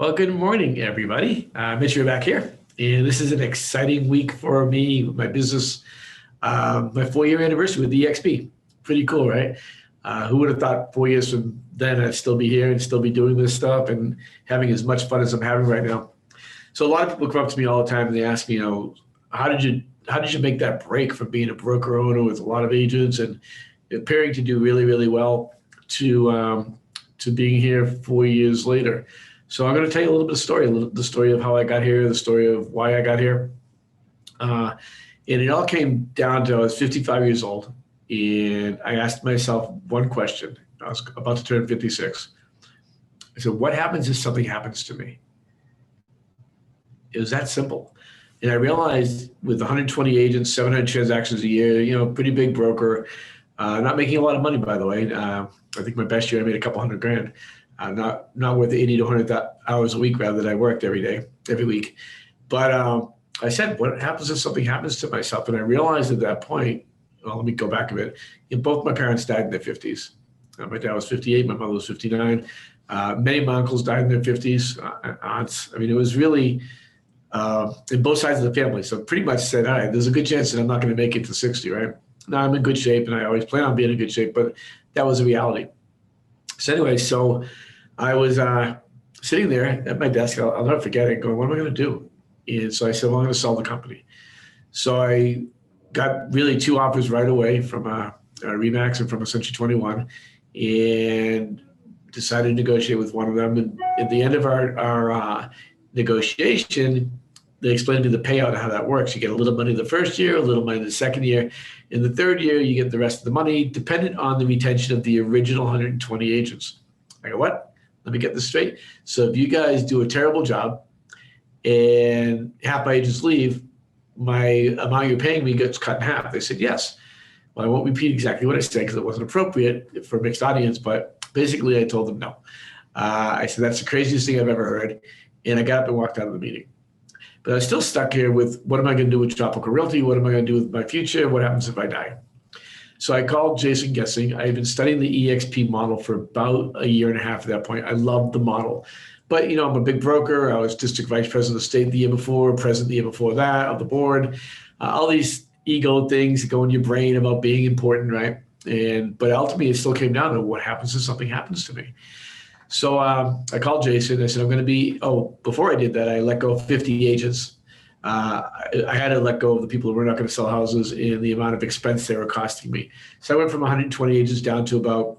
Well, good morning, everybody. Mitch, you're back here. And this is an exciting week for me, my business, my 4-year anniversary with eXp. Pretty cool, right? Who would have thought 4 years from then I'd still be here and still be doing this stuff and having as much fun as I'm having right now. So a lot of people come up to me all the time and they ask me, how did you make that break from being a broker owner with a lot of agents and appearing to do really, really well to being here 4 years later? So I'm going to tell you a little bit of story, the story of how I got here, the story of why I got here. And it all came down to I was 55 years old, and I asked myself one question. I was about to turn 56. I said, what happens if something happens to me? It was that simple. And I realized with 120 agents, 700 transactions a year, pretty big broker, not making a lot of money, by the way. I think my best year I made a couple $100 grand. Not worth the 80 to 100 hours a week rather that I worked every week. But I said, what happens if something happens to myself? And I realized at that point, well, let me go back a bit. Both my parents died in their 50s. My dad was 58, my mother was 59. Many of my uncles died in their 50s, aunts. I mean, it was really in both sides of the family. So pretty much said, all right, there's a good chance that I'm not going to make it to 60, right? Now I'm in good shape, and I always plan on being in good shape, but that was a reality. So anyway, I was sitting there at my desk. I'll never forget it, going, what am I going to do? And so I said, well, I'm going to sell the company. So I got really 2 offers right away from Remax and from Century 21 and decided to negotiate with one of them. And at the end of our negotiation, they explained to me the payout and how that works. You get a little money the first year, a little money the second year. In the third year, you get the rest of the money, dependent on the retention of the original 120 agents. I go, what? Let me get this straight. So if you guys do a terrible job and half my agents leave, my amount you're paying me gets cut in half. They said, yes. Well, I won't repeat exactly what I said because it wasn't appropriate for a mixed audience, but basically I told them no. I said, that's the craziest thing I've ever heard. And I got up and walked out of the meeting. But I was still stuck here with what am I going to do with Tropical Realty? What am I going to do with my future? What happens if I die? So I called Jason Gessing. I had been studying the eXp model for about a year and a half at that point. I loved the model. But, I'm a big broker. I was district vice president of the state the year before, president the year before that of the board. All these ego things that go in your brain about being important, right? But ultimately, it still came down to what happens if something happens to me. So I called Jason. I said, before I did that, I let go of 50 agents. I had to let go of the people who were not going to sell houses and the amount of expense they were costing me. So I went from 120 agents down to about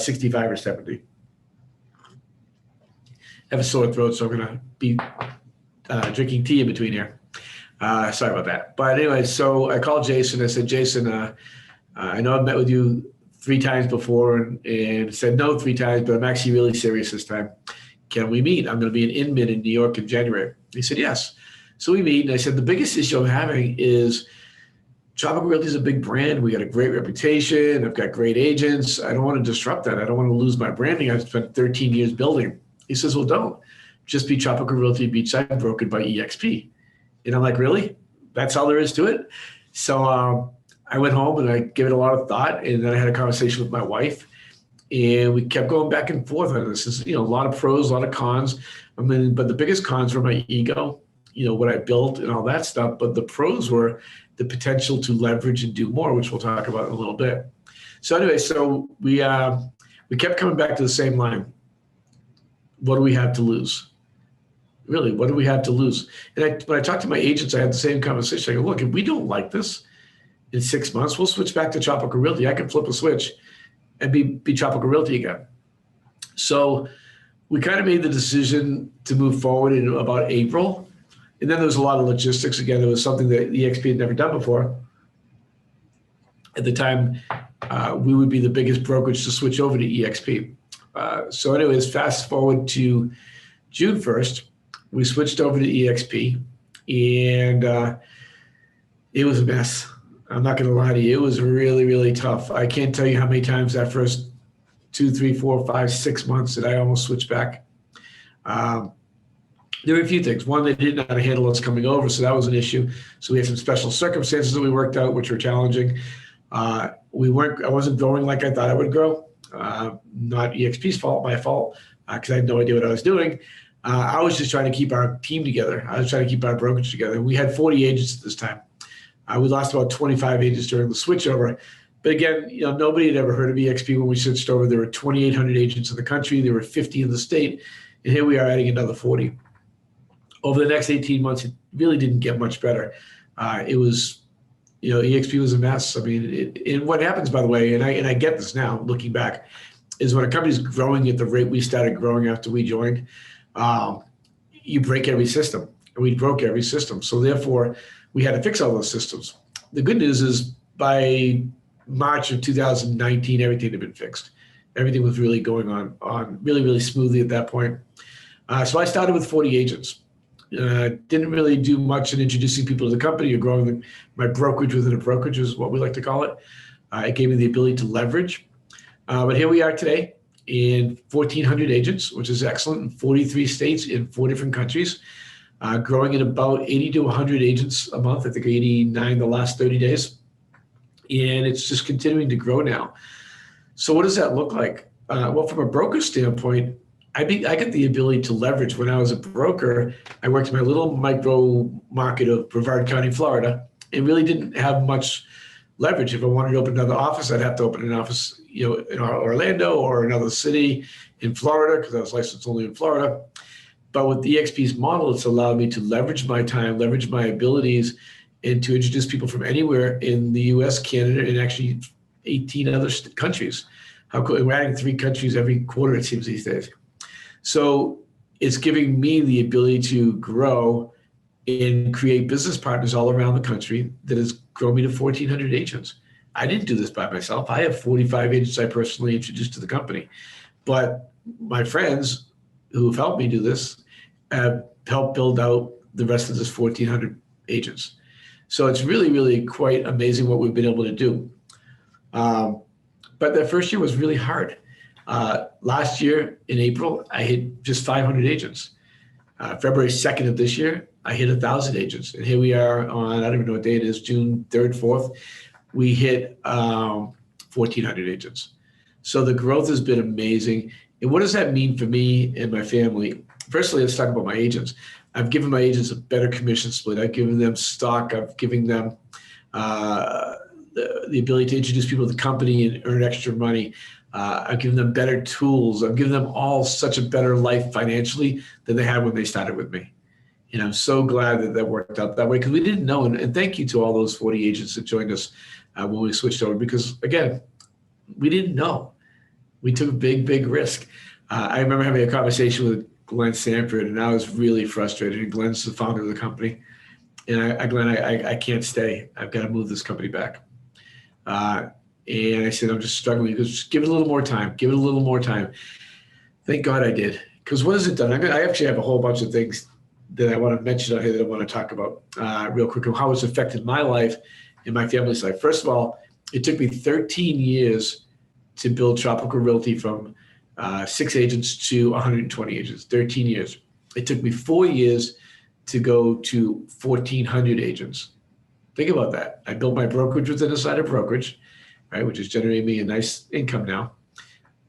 65 or 70. I have a sore throat, so I'm going to be drinking tea in between here. Sorry about that. But anyway, so I called Jason. I said, Jason, I know I've met with you 3 times before and said no 3 times, but I'm actually really serious this time. Can we meet? I'm going to be in Inman in New York in January. He said, yes. So we meet, and I said, the biggest issue I'm having is Tropical Realty is a big brand. We got a great reputation. I've got great agents. I don't want to disrupt that. I don't want to lose my branding. I've spent 13 years building. He says, well, don't. Just be Tropical Realty Beachside brokered by eXp. And I'm like, really? That's all there is to it? So I went home and I gave it a lot of thought, and then I had a conversation with my wife. And we kept going back and forth on this. Is, a lot of pros, a lot of cons. But the biggest cons were my ego, what I built and all that stuff. But the pros were the potential to leverage and do more, which we'll talk about in a little bit. So anyway, we kept coming back to the same line. What do we have to lose? Really, what do we have to lose? And when I talked to my agents, I had the same conversation. I go, look, if we don't like this in 6 months, we'll switch back to Tropical Realty. I can flip a switch and be Tropical Realty again. So we kind of made the decision to move forward in about April. And then there was a lot of logistics. Again, it was something that eXp had never done before. At the time, we would be the biggest brokerage to switch over to eXp. So anyways, fast forward to June 1st, we switched over to eXp, and it was a mess. I'm not going to lie to you. It was really, really tough. I can't tell you how many times that first 2, 3, 4, 5, 6 months that I almost switched back. There were a few things. One, they didn't know how to handle us coming over, so that was an issue. So we had some special circumstances that we worked out, which were challenging. I wasn't growing like I thought I would grow. Not eXp's fault, my fault. because I had no idea what I was doing. I was just trying to keep our team together. I was trying to keep our brokerage together. We had 40 agents at this time. We lost about 25 agents during the switchover. But again, nobody had ever heard of eXp when we switched over. There were 2,800 agents in the country. There were 50 in the state. And here we are adding another 40. Over the next 18 months, it really didn't get much better. It was, eXp was a mess. I mean, and what happens, by the way, and I get this now, looking back, is when a company's growing at the rate we started growing after we joined, you break every system. And we broke every system. So therefore, we had to fix all those systems. The good news is by March of 2019, everything had been fixed. Everything was really going on really, really smoothly at that point. So I started with 40 agents. Didn't really do much in introducing people to the company or growing my brokerage within a brokerage is what we like to call it. It gave me the ability to leverage. But here we are today in 1,400 agents, which is excellent, in 43 states in 4 different countries, growing at about 80 to 100 agents a month. I think 89 the last 30 days. And it's just continuing to grow now. So what does that look like? Well, from a broker standpoint, I get the ability to leverage. When I was a broker, I worked in my little micro market of Brevard County, Florida, and really didn't have much leverage. If I wanted to open another office, I'd have to open an office, in Orlando or another city in Florida because I was licensed only in Florida. But with the eXp's model, it's allowed me to leverage my time, leverage my abilities, and to introduce people from anywhere in the U.S., Canada, and actually 18 other countries. How cool! We're adding 3 countries every quarter, it seems these days. So it's giving me the ability to grow and create business partners all around the country that has grown me to 1,400 agents. I didn't do this by myself. I have 45 agents I personally introduced to the company. But my friends who have helped me do this have helped build out the rest of this 1,400 agents. So it's really, really quite amazing what we've been able to do. But that first year was really hard. Last year in April, I hit just 500 agents. February 2nd of this year, I hit 1,000 agents. And here we are on, I don't even know what day it is, June 3rd, 4th, we hit 1,400 agents. So the growth has been amazing. And what does that mean for me and my family? Firstly, let's talk about my agents. I've given my agents a better commission split. I've given them stock. I've given them the ability to introduce people to the company and earn extra money. I've given them better tools. I've given them all such a better life financially than they had when they started with me. And I'm so glad that worked out that way because we didn't know. And thank you to all those 40 agents that joined us when we switched over because, again, we didn't know. We took a big, big risk. I remember having a conversation with Glenn Sanford, and I was really frustrated. And Glenn's the founder of the company. And Glenn, I can't stay. I've got to move this company back. And I said, I'm just struggling. He goes, just give it a little more time. Give it a little more time. Thank God I did. Because what has it done? I actually have a whole bunch of things that I want to mention out here that I want to talk about real quick and how it's affected my life and my family's life. First of all, it took me 13 years to build Tropical Realty from 6 agents to 120 agents, 13 years. It took me 4 years to go to 1,400 agents. Think about that. I built my brokerage within a side of brokerage, right, which is generating me a nice income now.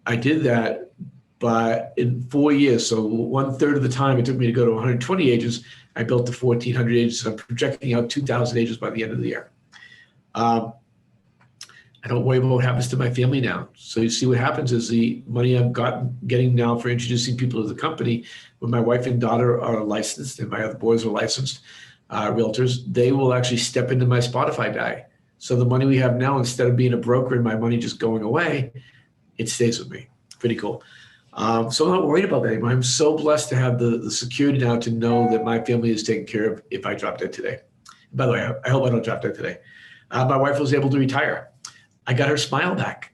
I did that, but in 4 years, so 1/3 of the time it took me to go to 120 agents, I built to 1,400 agents. I'm projecting out 2,000 agents by the end of the year. I don't worry about what happens to my family now. So you see what happens is the money I'm getting now for introducing people to the company, when my wife and daughter are licensed and my other boys are licensed realtors, they will actually step into my Spotify die. So the money we have now, instead of being a broker and my money just going away, it stays with me. Pretty cool. So I'm not worried about that anymore. I'm so blessed to have the security now to know that my family is taken care of if I drop dead today. By the way, I hope I don't drop dead today. My wife was able to retire. I got her smile back.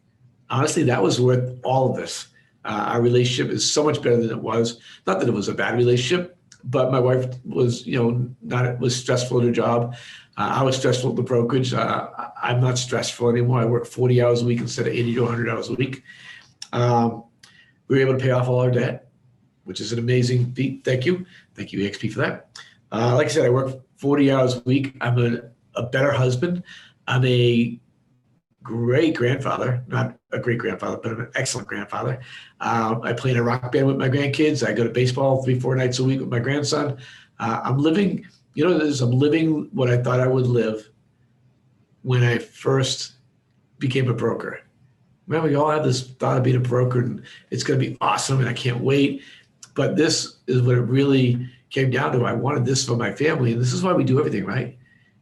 Honestly, that was worth all of this. Our relationship is so much better than it was. Not that it was a bad relationship, but my wife was, was stressful at her job. I was stressful at the brokerage. I'm not stressful anymore. I work 40 hours a week instead of 80 to 100 hours a week. We were able to pay off all our debt, which is an amazing feat. Thank you. Thank you, eXp, for that. Like I said, I work 40 hours a week. I'm a better husband. I'm a great grandfather, not a great grandfather, but an excellent grandfather. I play in a rock band with my grandkids. I go to baseball 3-4 nights a week with my grandson. I'm living, I'm living what I thought I would live when I first became a broker. Man, we all have this thought of being a broker and it's going to be awesome and I can't wait. But this is what it really came down to. I wanted this for my family, and this is why we do everything, right?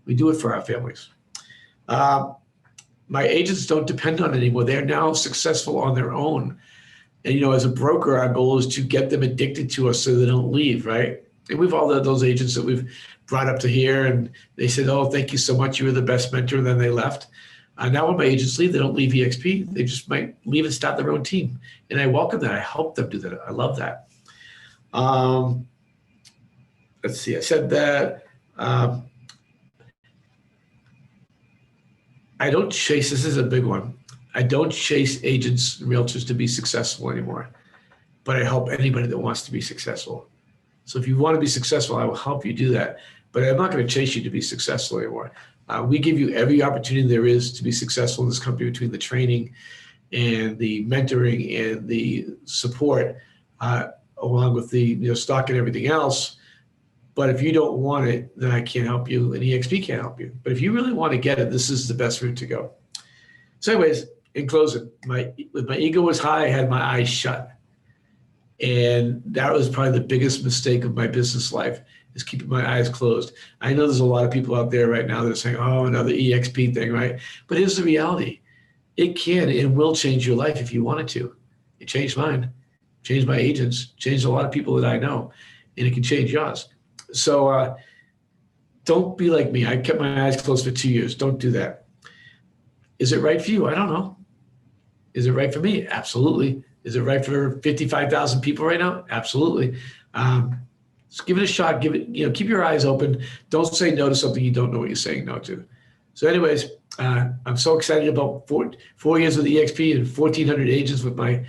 We do it for our families. My agents don't depend on it anymore. They're now successful on their own. And, as a broker, our goal is to get them addicted to us so they don't leave, right? And we've all had those agents that we've brought up to here, and they said, oh, thank you so much. You were the best mentor. And then they left. Now when my agents leave, they don't leave eXp. They just might leave and start their own team. And I welcome that. I help them do that. I love that. Let's see. I said that. I don't chase, this is a big one. I don't chase agents and realtors to be successful anymore, but I help anybody that wants to be successful. So if you want to be successful, I will help you do that, but I'm not going to chase you to be successful anymore. We give you every opportunity there is to be successful in this company between the training and the mentoring and the support, along with the stock and everything else. But if you don't want it, then I can't help you, and eXp can't help you. But if you really want to get it, this is the best route to go. So anyways, in closing, my ego was high, I had my eyes shut. And that was probably the biggest mistake of my business life, is keeping my eyes closed. I know there's a lot of people out there right now that are saying, oh, another eXp thing, right? But here's the reality. It can and will change your life if you want it to. It changed mine, changed my agents, changed a lot of people that I know, and it can change yours. So don't be like me. I kept my eyes closed for 2 years. Don't do that. Is it right for you? I don't know. Is it right for me? Absolutely. Is it right for 55,000 people right now? Absolutely. Just give it a shot. Give it, keep your eyes open. Don't say no to something you don't know what you're saying no to. So anyways, I'm so excited about 4 years with eXp and 1,400 agents with my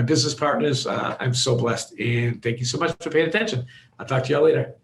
business partners. I'm so blessed. And thank you so much for paying attention. I'll talk to y'all later.